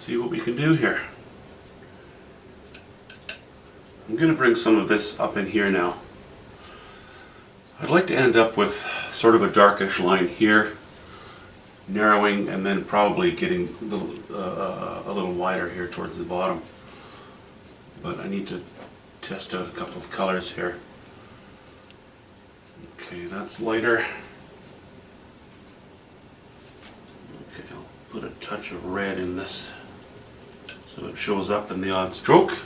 see what we can do here. I'm going to bring some of this up in here now. I'd like to end up with sort of a darkish line here, narrowing, and then probably getting a little wider here towards the bottom. But I need to test out a couple of colors here. Okay, that's lighter. Okay, I'll put a touch of red in this so it shows up in the odd stroke.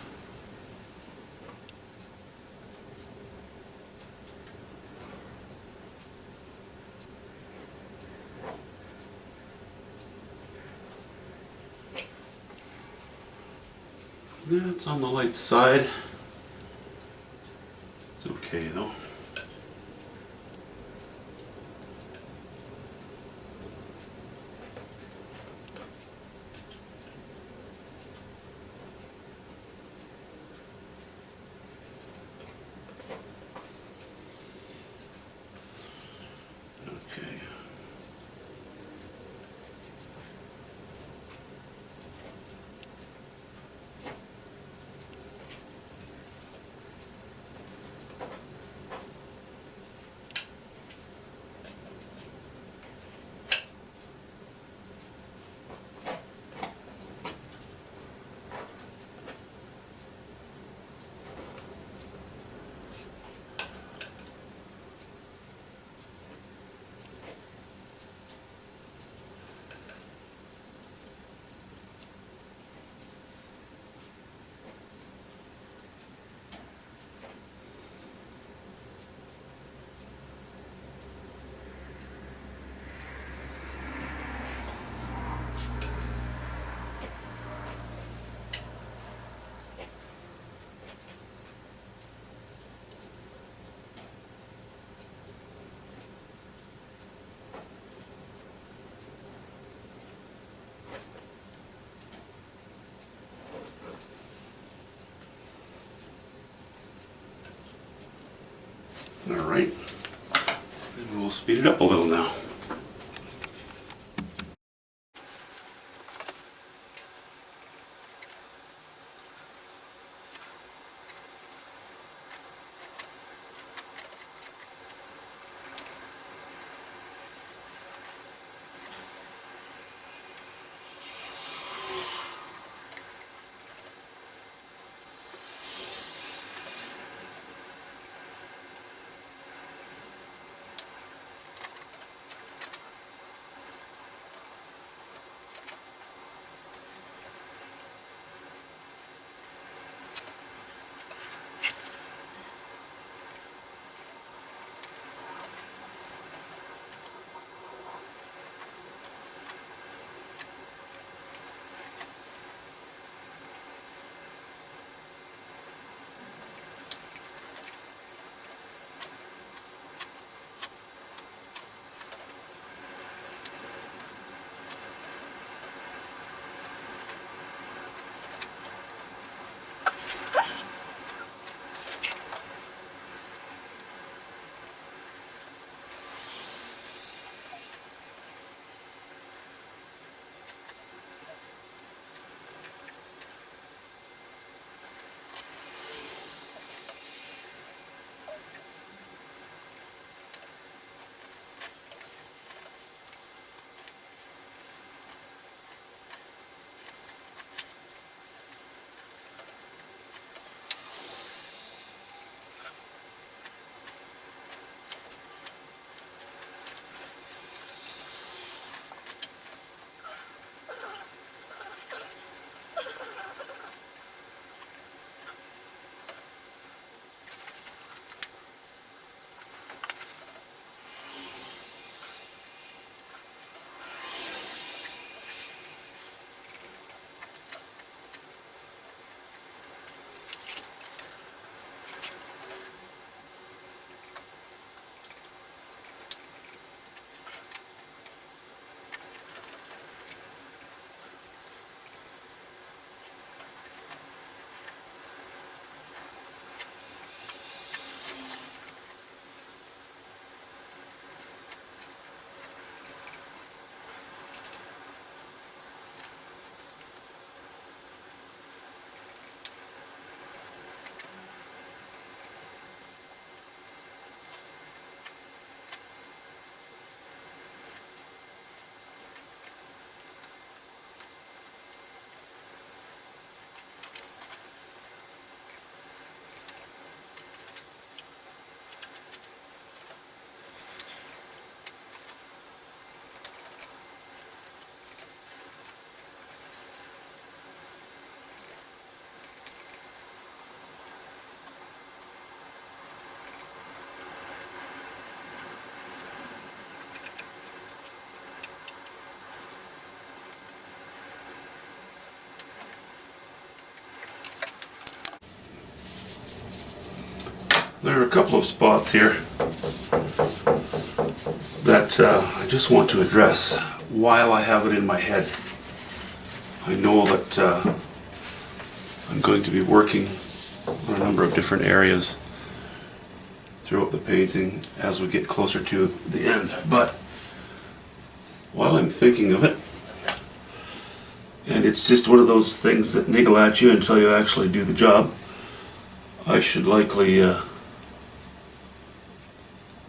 That's on the light side. It's okay though. Okay. All right, and we'll speed it up a little now. there are a couple of spots here that I just want to address while I have it in my head. I know that I'm going to be working on a number of different areas throughout the painting as we get closer to the end, but while I'm thinking of it, and it's just one of those things that niggle at you until you actually do the job, I should likely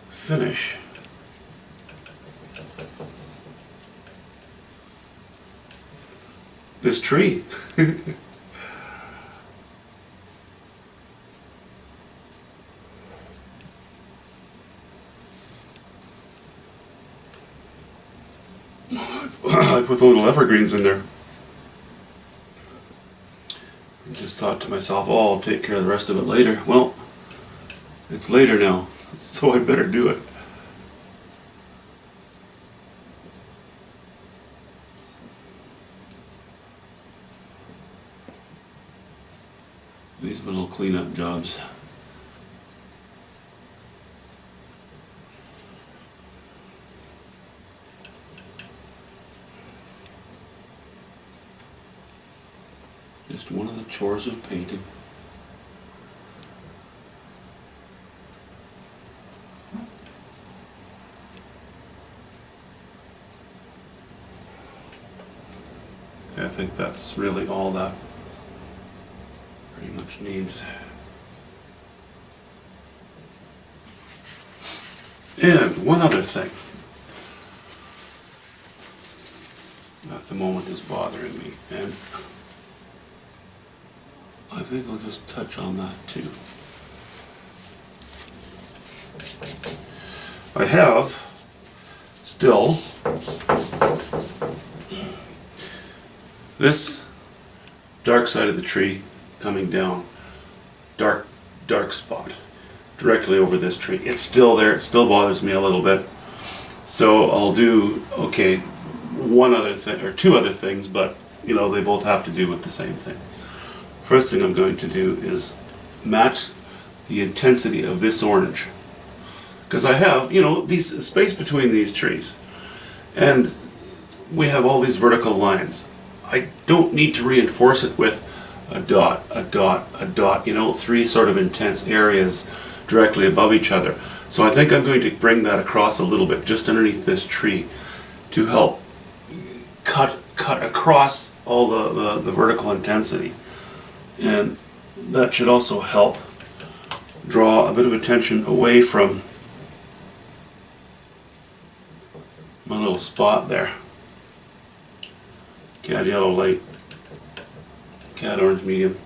finish this tree. I put the little evergreens in there. And just thought to myself, oh, I'll take care of the rest of it later. Well, it's later now, so I better do it. These little cleanup jobs. Just one of the chores of painting. I think that's really all that pretty much needs. And one other thing at the moment is bothering me, and I think I'll just touch on that too. I have still this dark side of the tree coming down, dark spot directly over this tree. It's still there, it still bothers me a little bit. So I'll do, okay, one other thing, or two other things, but you know, they both have to do with the same thing. First thing I'm going to do is match the intensity of this orange. Because I have, you know, these space between these trees. And we have all these vertical lines. I don't need to reinforce it with a dot, a dot, a dot, you know, three sort of intense areas directly above each other. So I think I'm going to bring that across a little bit, just underneath this tree, to help cut across all the vertical intensity. And that should also help draw a bit of attention away from my little spot there. Cad yellow light, cad orange medium,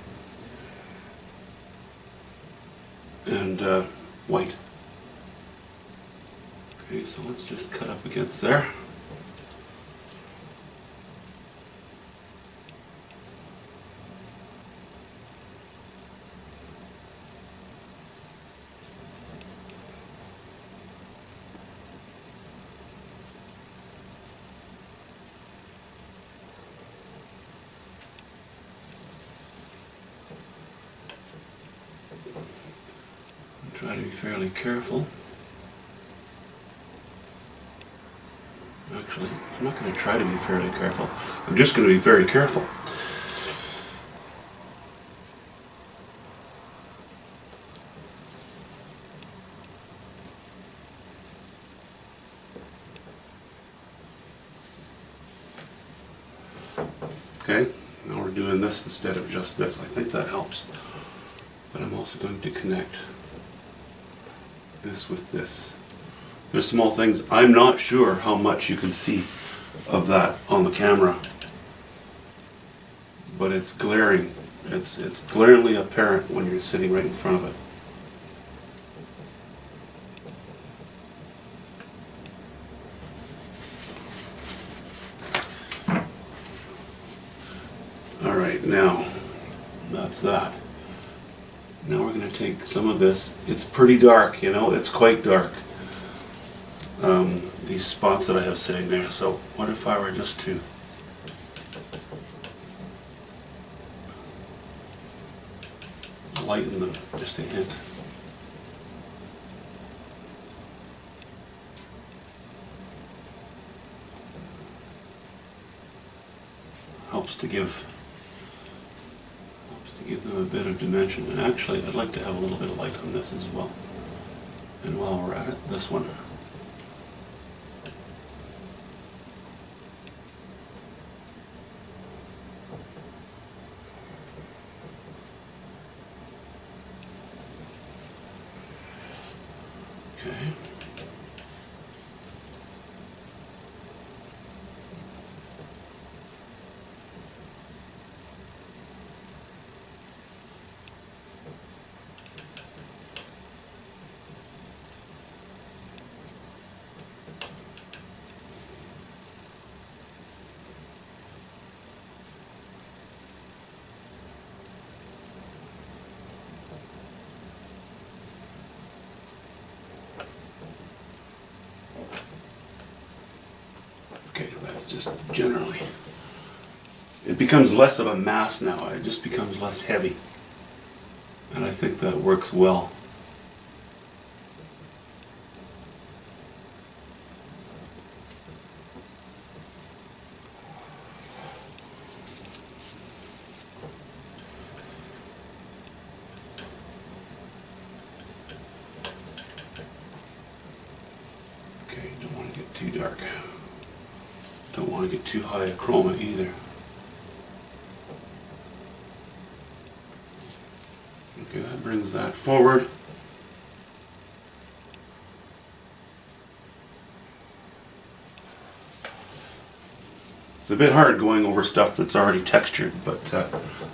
and white. Okay, so let's just cut up against there. Try to be fairly careful. Actually, I'm not going to try to be fairly careful. I'm just going to be very careful. Okay, now we're doing this instead of just this. I think that helps. But I'm also going to connect this with this. There's small things. I'm not sure how much you can see of that on the camera, but it's glaring. It's glaringly apparent when you're sitting right in front of it. All right, now that's that. Now we're going to take some of this. It's pretty dark, you know, it's quite dark. These spots that I have sitting there. So what if I were just to lighten them just a hint? helps to give them a bit of dimension. And actually, I'd like to have a little bit of light on this as well. And while we're at it, this one. Okay. Okay, that's just generally. It becomes less of a mass now. It just becomes less heavy. And I think that works well. Okay, don't want to get too dark. Don't want to get too high a chroma either. Okay, that brings that forward. It's a bit hard going over stuff that's already textured, but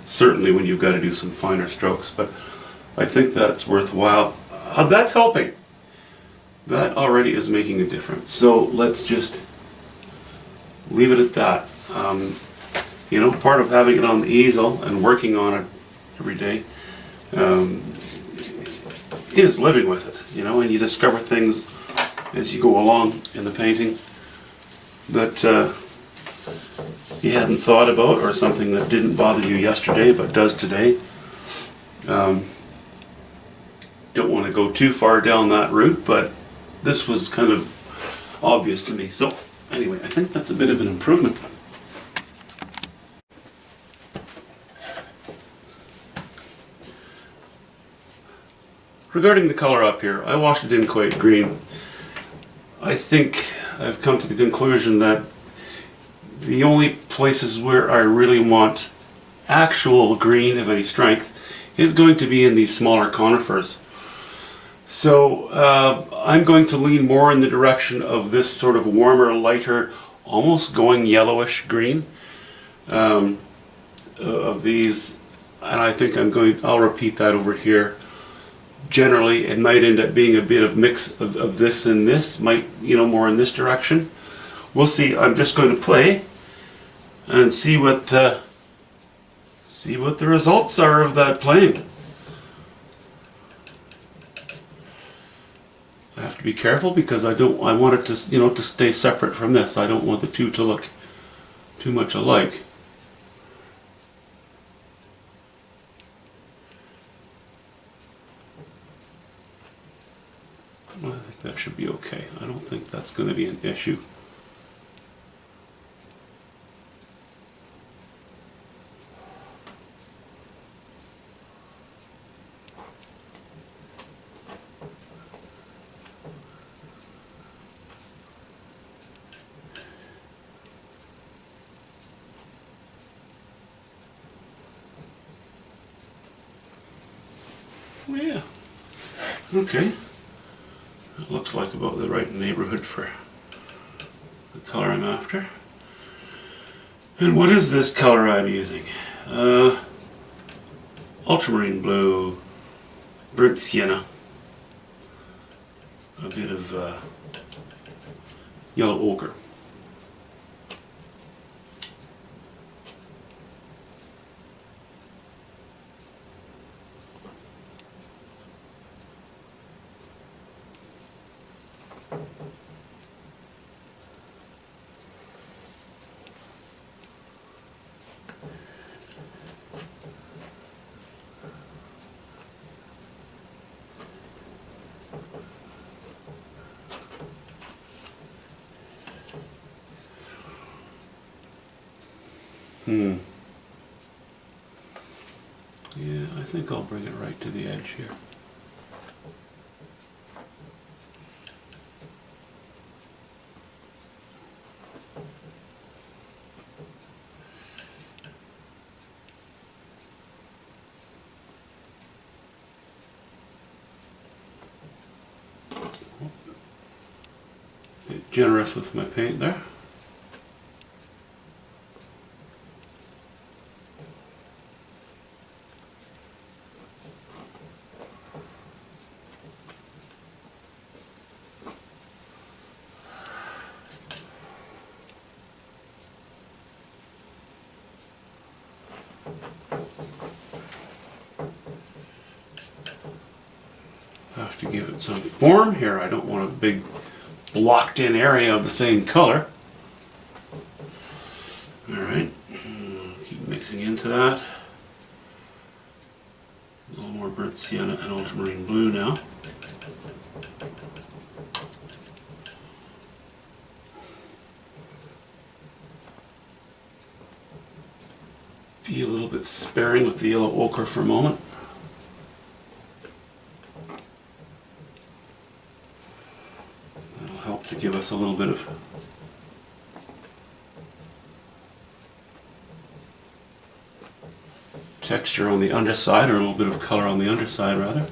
certainly when you've got to do some finer strokes. But I think that's worthwhile. That's helping. That already is making a difference. So let's just leave it at that. You know, part of having it on the easel and working on it every day is living with it, you know, and you discover things as you go along in the painting that you hadn't thought about, or something that didn't bother you yesterday but does today. Don't want to go too far down that route, but this was kind of obvious to me. So anyway, I think that's a bit of an improvement. Regarding the color up here, I washed it in quite green. I think I've come to the conclusion that the only places where I really want actual green of any strength is going to be in these smaller conifers. So I'm going to lean more in the direction of this sort of warmer, lighter, almost going yellowish green of these, and I think I'll repeat that over here. Generally, it might end up being a bit of mix of this and this, might, you know, more in this direction. We'll see. I'm just going to play and see what the results are of that playing. I have to be careful because I want it to, you know, to stay separate from this. I don't want the two to look too much alike. I think that should be okay. I don't think that's going to be an issue. Oh, yeah. Okay. It looks like about the right neighborhood for the color I'm after. And what is this color I'm using? Ultramarine blue, burnt sienna, a bit of yellow ochre. Yeah, I think I'll bring it right to the edge here. Bit generous with my paint there. Have to give it some form here. I don't want a big blocked in area of the same color. Alright, keep mixing into that. A little more burnt sienna and ultramarine blue now. Be a little bit sparing with the yellow ochre for a moment. That'll help to give us a little bit of texture on the underside, or a little bit of color on the underside rather.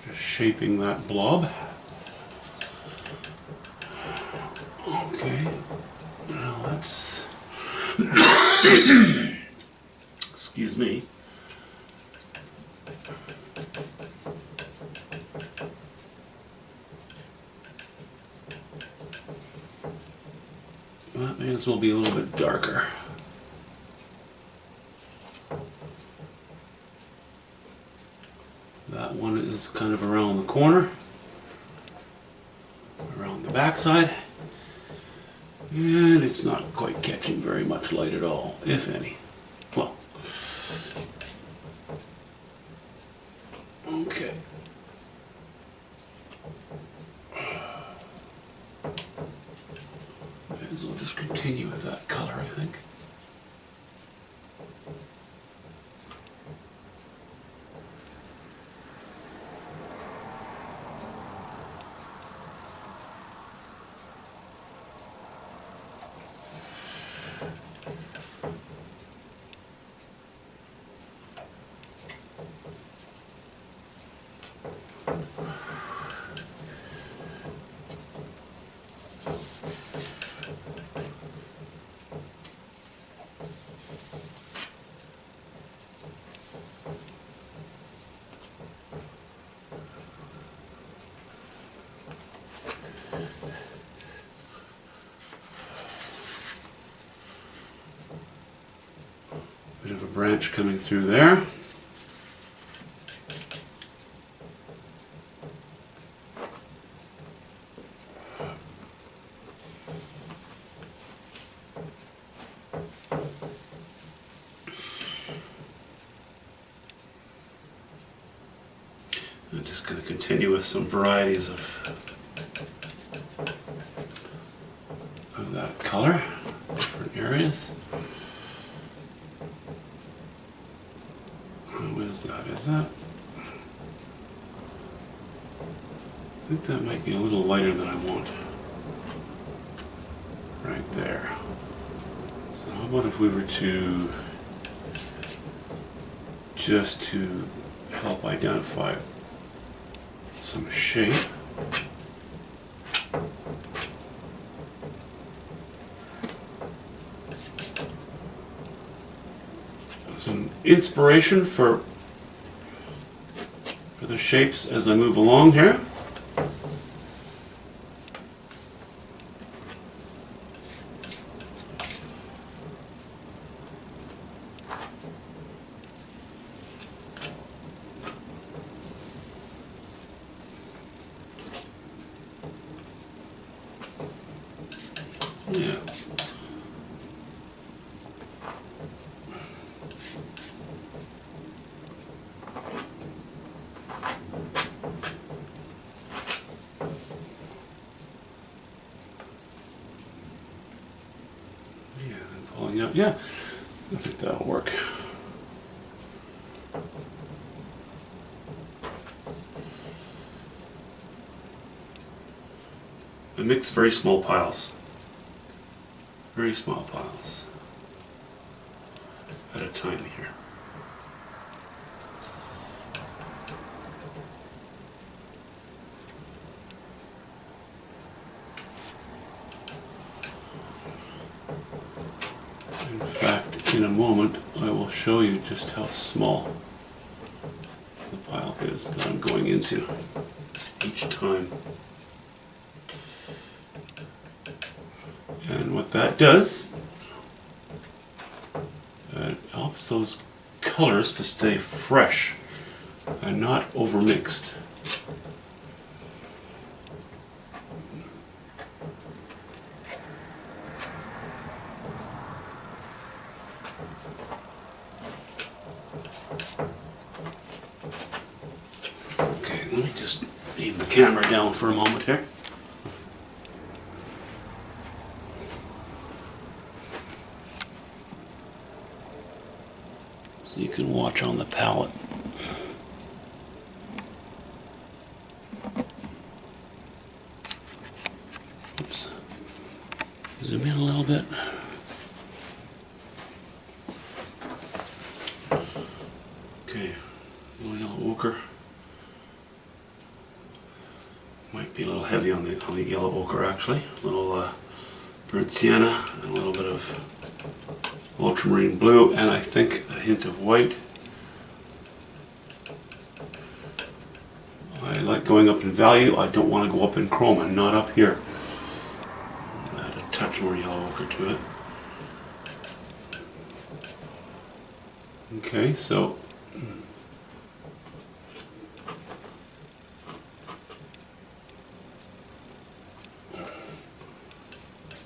Just shaping that blob. Okay, now let's excuse me. That may as well be a little bit darker. That one is kind of around the corner, around the backside, and it's not quite catching very much light at all, if any. Well, okay. May as well just continue with that color, I think. Bit of a branch coming through there. I'm just going to continue with some varieties of that color, different areas. What is that? Is that? I think that might be a little lighter than I want. Right there. So how about if we were to just to help identify some shape. Some inspiration for the shapes as I move along here. Yeah. out. Yeah, I think that'll work. I mix very small piles. Very small piles at a time here. In fact, in a moment, I will show you just how small the pile is that I'm going into each time. And what that does, it helps those colors to stay fresh and not overmixed. Okay, let me just aim the camera down for a moment here. So you can watch on the palette. Oops. Zoom in a little bit. Okay, little yellow ochre. Might be a little heavy on the yellow ochre actually. A little burnt sienna and a little bit of ultramarine blue, and I think a hint of white. I like going up in value. I don't want to go up in chroma, not up here. Add a touch more yellow ochre to it. Okay, so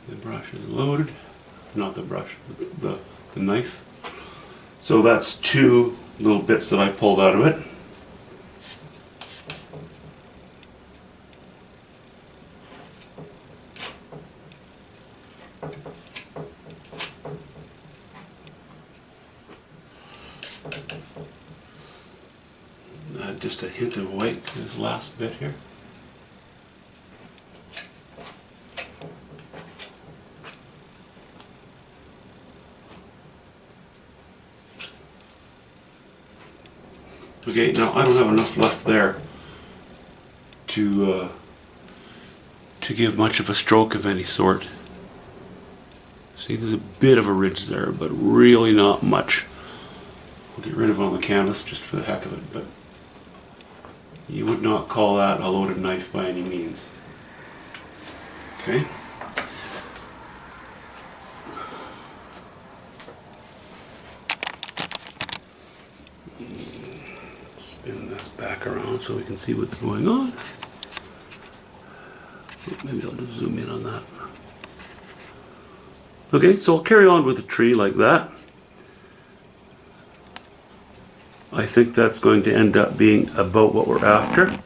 the brush is loaded. Not the brush, the knife. So that's two little bits that I pulled out of it. Add just a hint of white to this last bit here. Okay, now I don't have enough left there to give much of a stroke of any sort. See, there's a bit of a ridge there, but really not much. I'll get rid of it on the canvas just for the heck of it, but you would not call that a loaded knife by any means. Okay. Spin this back around so we can see what's going on. Maybe I'll just zoom in on that. Okay, so I'll carry on with the tree like that. I think that's going to end up being about what we're after.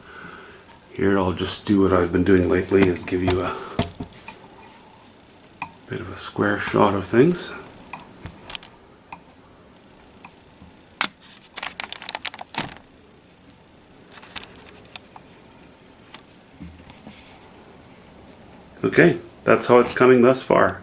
Here I'll just do what I've been doing lately, is give you a bit of a square shot of things. Okay, that's how it's coming thus far.